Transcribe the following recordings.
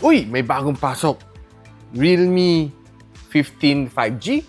Uy, may bagong pasok. Realme 15 5G?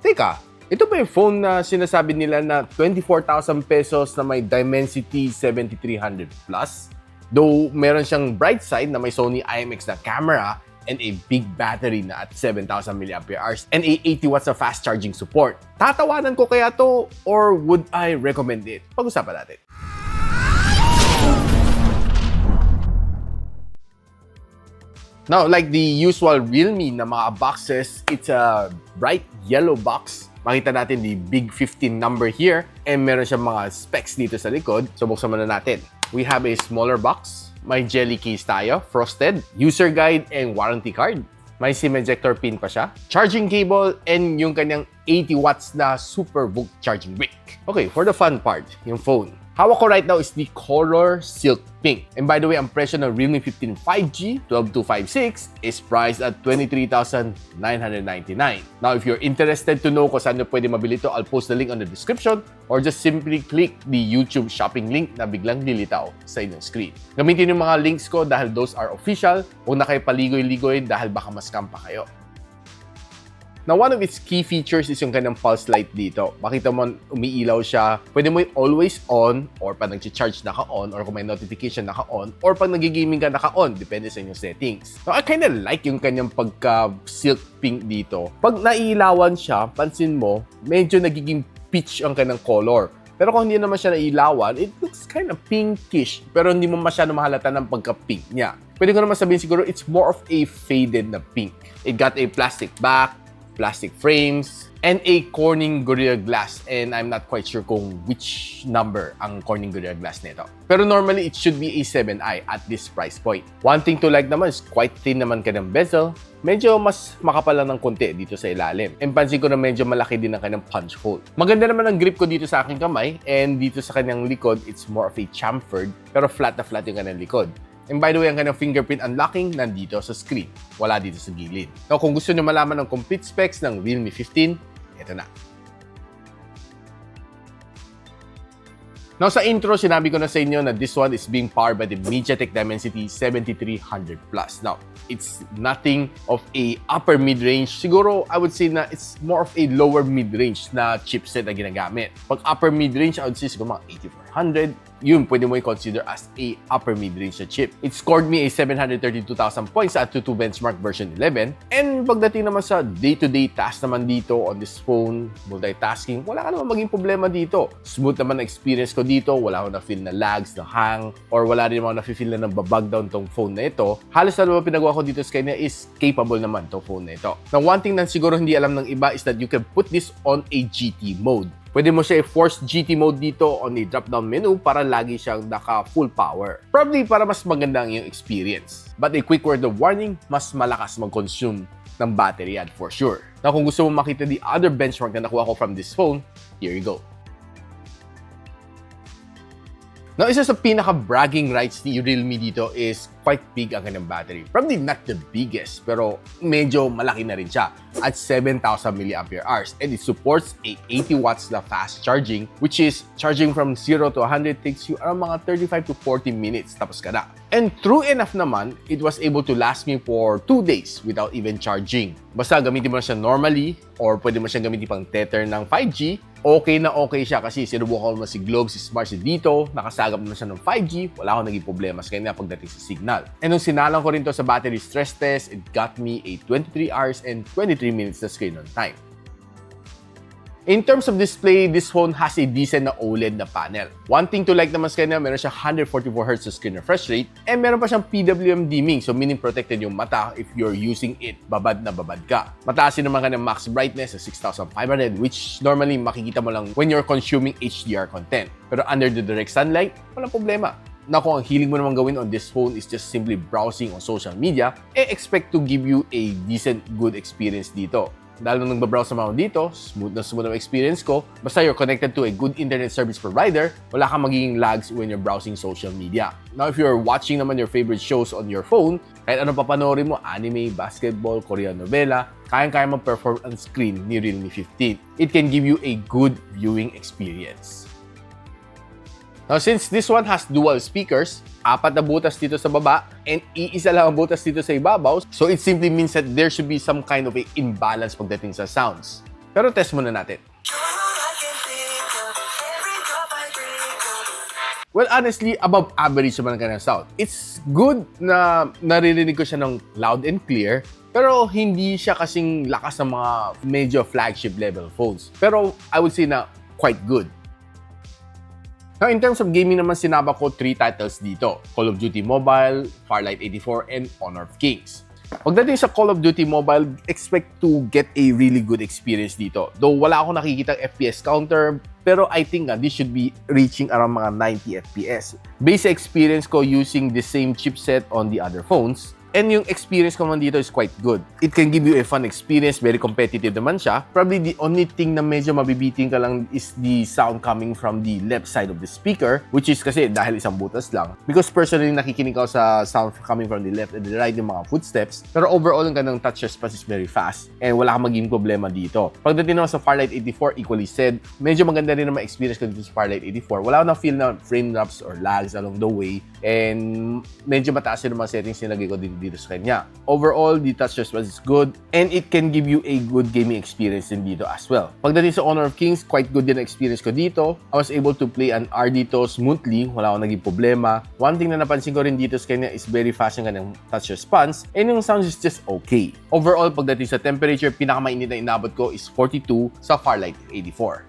Teka, ito ba yung phone na sinasabi nila na 24,000 pesos na may Dimensity 7300 Plus? Though meron siyang bright side na may Sony IMX na camera and a big battery na at 7,000 mAh and a 80 watts na fast charging support. Tatawanan ko kaya to or would I recommend it? Pag-usapan natin. Now, like the usual Realme na mga boxes, it's a bright yellow box. Makita natin the big 15 number here and meron siyang mga specs dito sa likod. So, buksan muna natin. We have a smaller box. May jelly case tayo, frosted, user guide, and warranty card. May SIM ejector pin pa siya, charging cable, and yung kanyang 80 watts na super VOOC charging brick. Okay, for the fun part, yung phone. Hawak ko right now is the color Silk Pink. And by the way, ang presyo ng Realme 15 5G 12256 is priced at 23,999. Now, if you're interested to know kung saan nyo pwede mabili ito, I'll post the link on the description or just simply click the YouTube shopping link na biglang lilitaw sa inyong screen. Gamitin yung mga links ko dahil those are official. Huwag na kayo paligoy-ligoy dahil baka mascam pa kayo. Now, one of its key features is yung kanyang pulse light dito. Makita mo, umiilaw siya. Pwede mo yung always on, or pag nag-charge naka-on, or kung may notification naka-on, or pag nag-gaming ka naka-on, depende sa inyong settings. Now, I kinda like yung kanyang pagka-silk pink dito. Pag nailawan siya, pansin mo, medyo nagiging peach ang kanyang color. Pero kung hindi naman siya nailawan, it looks kind of pinkish. Pero hindi mo masyado mahalata ng pagka-pink niya. Pwede ko naman sabihin siguro, it's more of a faded na pink. It got a plastic back, plastic frames, and a Corning Gorilla Glass. And I'm not quite sure kung which number ang Corning Gorilla Glass nito. Pero normally, it should be a 7i at this price point. One thing to like naman is quite thin naman kanyang bezel. Medyo mas makapal lang ng konti dito sa ilalim. And pansin ko na medyo malaki din ang kanyang punch hole. Maganda naman ang grip ko dito sa aking kamay. And dito sa kanyang likod, it's more of a chamfered. Pero flat na flat yung kanyang likod. And by the way, ang kanyang fingerprint unlocking nandito sa screen. Wala dito sa gilid. Now, kung gusto nyo malaman ng complete specs ng Realme 15, ito na. Now, sa intro, sinabi ko na sa inyo na this one is being powered by the MediaTek Dimensity 7300 Plus. Now, it's nothing of a upper mid-range. Siguro, I would say na it's more of a lower mid-range na chipset na ginagamit. Pag upper mid-range, I would say siguro mga 8400. Yun, pwede mo i-consider as a upper mid-range na chip. It scored me a 732,000 points at 22 benchmark version 11. And pagdating naman sa day-to-day task naman dito on this phone, multitasking, wala ka naman maging problema dito. Smooth naman na experience ko dito. Wala akong na-feel na lags, na hang, or wala rin naman na-feel na nababag down tong phone na ito. Halos na naman pinagawa ko dito sa kanya is capable naman tong phone na ito. Now, one thing na siguro hindi alam ng iba is that you can put this on a GT mode. Pwede mo siya i-force GT mode dito on a drop-down menu para lagi siyang naka-full power. Probably para mas maganda ang iyong experience. But a quick word of warning, mas malakas mag-consume ng battery yan for sure. Now, kung gusto mo makita the other benchmark na nakuha ko from this phone, here you go. Now, isa sa pinaka-bragging rights ni Realme dito is quite big ang kanyang battery. Probably not the biggest, pero medyo malaki na rin siya at 7,000 mAh. And it supports a 80 watts na fast charging, which is charging from 0 to 100 takes you around mga 35 to 40 minutes tapos ka na. And true enough naman, it was able to last me for 2 days without even charging. Basta gamitin mo na siya normally or pwede mo siyang gamitin pang tether ng 5G, okay na okay siya kasi sinubukan ko naman si Globe, si Smart, si dito, nakasagap naman siya ng 5G, wala akong naging problema sa kanya pagdating sa signal. And nung sinalang ko rin to sa battery stress test, it got me a 23 hours and 23 minutes na screen on time. In terms of display, this phone has a decent na OLED na panel. One thing to like naman sa kanya, meron siya 144Hz na screen refresh rate and meron pa siyang PWM dimming, so meaning protected yung mata if you're using it, babad na babad ka. Mataas din naman kanyang max brightness sa 6500, which normally makikita mo lang when you're consuming HDR content. Pero under the direct sunlight, walang problema. Na kung ang hiling mo naman gawin on this phone is just simply browsing on social media, expect to give you a decent, good experience dito. Dahil nung nagbabrowse naman ako dito, smooth na smooth ang experience ko. Basta you're connected to a good internet service provider, wala kang magiging lags when you're browsing social media. Now, if you're watching naman your favorite shows on your phone, kahit anong papanoorin mo, anime, basketball, Korean novela, kayang-kaya mag-perform on screen ni Realme 15. It can give you a good viewing experience. Now, since this one has dual speakers, 4 na butas dito sa baba and iisa lang ang butas dito sa ibabaw. So it simply means that there should be some kind of a imbalance pagdating sa sounds. Pero test muna natin. Well, honestly, above average naman ang kanyang sound. It's good na naririnig ko siya ng loud and clear, pero hindi siya kasing lakas ng mga medyo flagship level phones. Pero I would say na quite good. Now, in terms of gaming naman, sinaba ko 3 titles dito. Call of Duty Mobile, Farlight 84, and Honor of Kings. Pagdating sa Call of Duty Mobile, expect to get a really good experience dito. Though wala akong nakikitang FPS counter, pero I think this should be reaching around mga 90 FPS. Base experience ko using the same chipset on the other phones. And yung experience ko naman dito is quite good. It can give you a fun experience, very competitive naman siya. Probably the only thing na medyo mabibiting ka lang is the sound coming from the left side of the speaker, which is kasi dahil isang butas lang. Because personally, nakikinig ako sa sound coming from the left and the right, yung mga footsteps. Pero overall, yung kanyang touch response is very fast. And wala kang maging problema dito. Pagdating naman sa Farlight 84, equally said, medyo maganda rin naman experience ko dito sa Farlight 84. Wala akong na-feel na frame drops or lags along the way. And medyo mataas yung mga settings nilagay ko dito sa kanya. Overall, the touch response is good and it can give you a good gaming experience din dito as well. Pagdating sa Honor of Kings, quite good din ang experience ko dito. I was able to play an R dito smoothly, wala akong naging problema. One thing na napansin ko rin dito sa kanya is very fast yung kanyang touch response and yung sound is just okay. Overall, pagdating sa temperature, pinakamainit na inabot ko is 42 sa Farlight 84.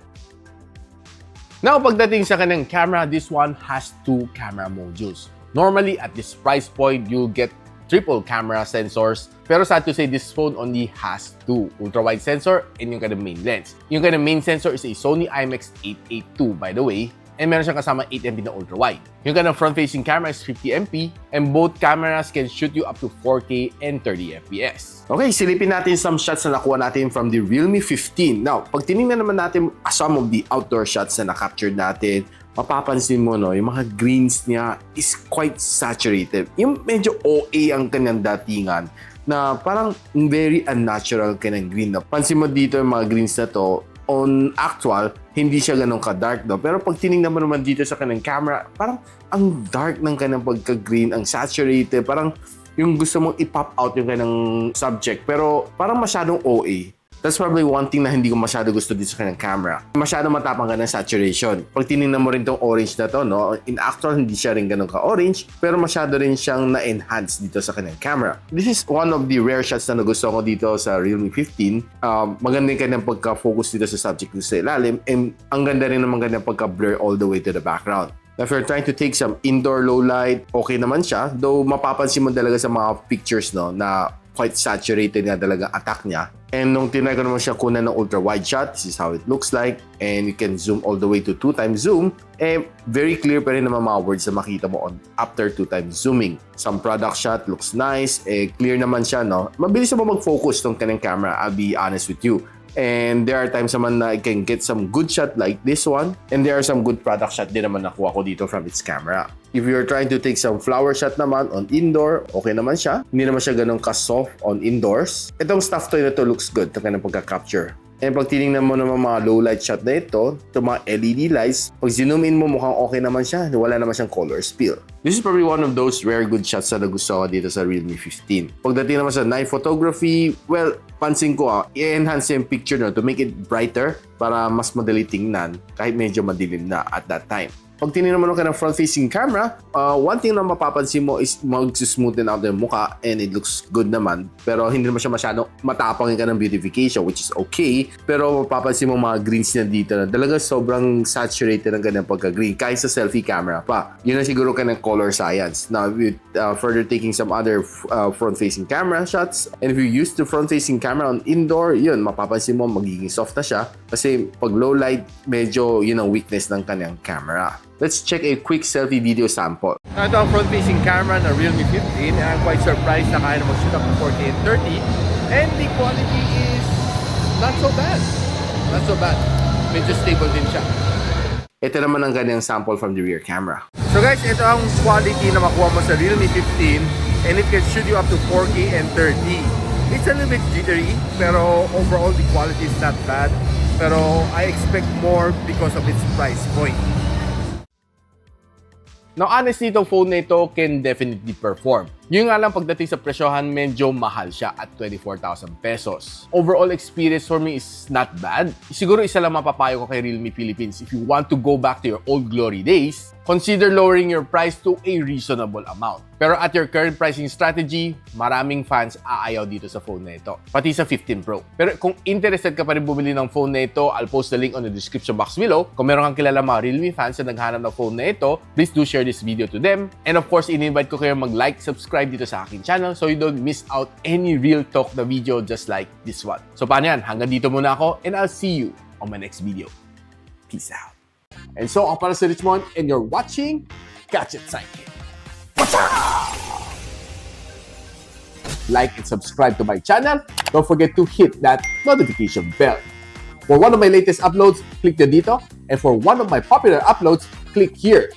Now, pagdating sa kanyang camera, this one has 2 camera modules. Normally, at this price point, you'll get triple camera sensors. Pero sad to say, this phone only has 2 ultra-wide sensor and yung kanyang main lens. Yung kanyang main sensor is a Sony IMX882, by the way. And meron siyang kasama 8MP na ultra-wide. Yung kanyang front-facing camera is 50MP and both cameras can shoot you up to 4K and 30fps. Okay, silipin natin some shots na nakuha natin from the Realme 15. Now, pag tinignan naman natin some of the outdoor shots na na-captured natin, mapapansin mo, no, yung mga greens niya is quite saturated. Yung medyo OA ang kanyang datingan na parang very unnatural kanyang green. No? Pansin mo dito yung mga greens na to, on actual, hindi siya ganun ka-dark, no? Pero pag tinignan mo naman dito sa kanyang camera, parang ang dark ng kanyang pagka-green, ang saturated, parang yung gusto mong i-pop out yung kanyang subject, pero parang masyadong OA. That's probably one thing na hindi ko masyado gusto dito sa kanyang camera. Masyado matapang ka ng saturation. Pag tinignan mo rin tong orange na to, no? In actual, hindi siya rin ganun ka-orange, pero masyado rin siyang na-enhance dito sa kanyang camera. This is one of the rare shots na nagustuhan ko dito sa Realme 15. Maganda yung kanyang pagka-focus dito sa subject dito sa ilalim, and ang ganda rin naman kanyang pagka-blur all the way to the background. If you're trying to take some indoor low light, okay naman siya. Though mapapansin mo talaga sa mga pictures, no, na quite saturated nga talaga attack niya. And nung tinry ko naman siya kunan ng ultra-wide shot, this is how it looks like. And you can zoom all the way to 2x zoom. Eh, very clear pa rin naman mga words na makita mo on after 2x zooming. Some product shot looks nice. Eh, clear naman siya, no? Mabilis naman mag-focus tong kanyang camera, I'll be honest with you. And there are times naman na I can get some good shot like this one. And there are some good product shot din naman nakuha ko dito from its camera. If you're trying to take some flower shot naman on indoor, okay naman siya. Hindi naman siya ganun ka-soft on indoors. Itong stuff toy na to looks good. Ito ka ng pagka-capture. And pag tinignan mo naman mga low light shot na ito mga LED lights, pag zoom in mo mukhang okay naman siya. Wala naman siyang color spill. This is probably one of those rare good shots na nagustuhan ko dito sa Realme 15. Pagdating naman sa night photography, well, pansin ko i-enhance yung picture no to make it brighter para mas madali tingnan kahit medyo madilim na at that time. Pag tinignan mo ka ng front-facing camera, one thing na mapapansin mo is mag-smoothen out yung mukha and it looks good naman. Pero hindi naman siya masyadong matapangin ka ng beautification, which is okay. Pero mapapansin mo mga greens niya dito na talaga sobrang saturated ng ganyan pagka-green kahit sa selfie camera pa. Yun na siguro ka ng color science. Now, with further taking some other front-facing camera shots, and if you use the front-facing camera on indoor, yun, mapapansin mo magiging soft na siya. Kasi pag low light, medyo yun ang weakness ng kanyang camera. Let's check a quick selfie video sample. Now, ito ang front-facing camera na Realme 15 and I'm quite surprised na kaya na mag-shoot up to 4K and 30 and the quality is not so bad. Not so bad. Medyo stable din siya. Ito naman ang ganyang sample from the rear camera. So guys, ito ang quality na makuha mo sa Realme 15 and it can shoot you up to 4K and 30. It's a little bit jittery pero overall the quality is not bad. Pero I expect more because of its price point. Now, honestly, itong phone na ito can definitely perform. Yun nga lang, pagdating sa presyohan, medyo mahal siya at 24,000 pesos. Overall experience for me is not bad. Siguro isa lang mapapayo ko kay Realme Philippines. If you want to go back to your old glory days, consider lowering your price to a reasonable amount. Pero at your current pricing strategy, maraming fans aayaw dito sa phone na ito. Pati sa 15 Pro. Pero kung interested ka pa rin bumili ng phone na ito, I'll post the link on the description box below. Kung meron kang kilala mga Realme fans na naghanap ng phone na ito, please do share this video to them. And of course, in-invite ko kayo mag-like, subscribe dito sa aking channel so you don't miss out any real talk na video just like this one. So paano yan? Hanggang dito muna ako and I'll see you on my next video. Peace out. And so, ako para si Richmond and you're watching Gadget Sidekick. What's up? Like and subscribe to my channel. Don't forget to hit that notification bell. For one of my latest uploads, click the dito. And for one of my popular uploads, click here.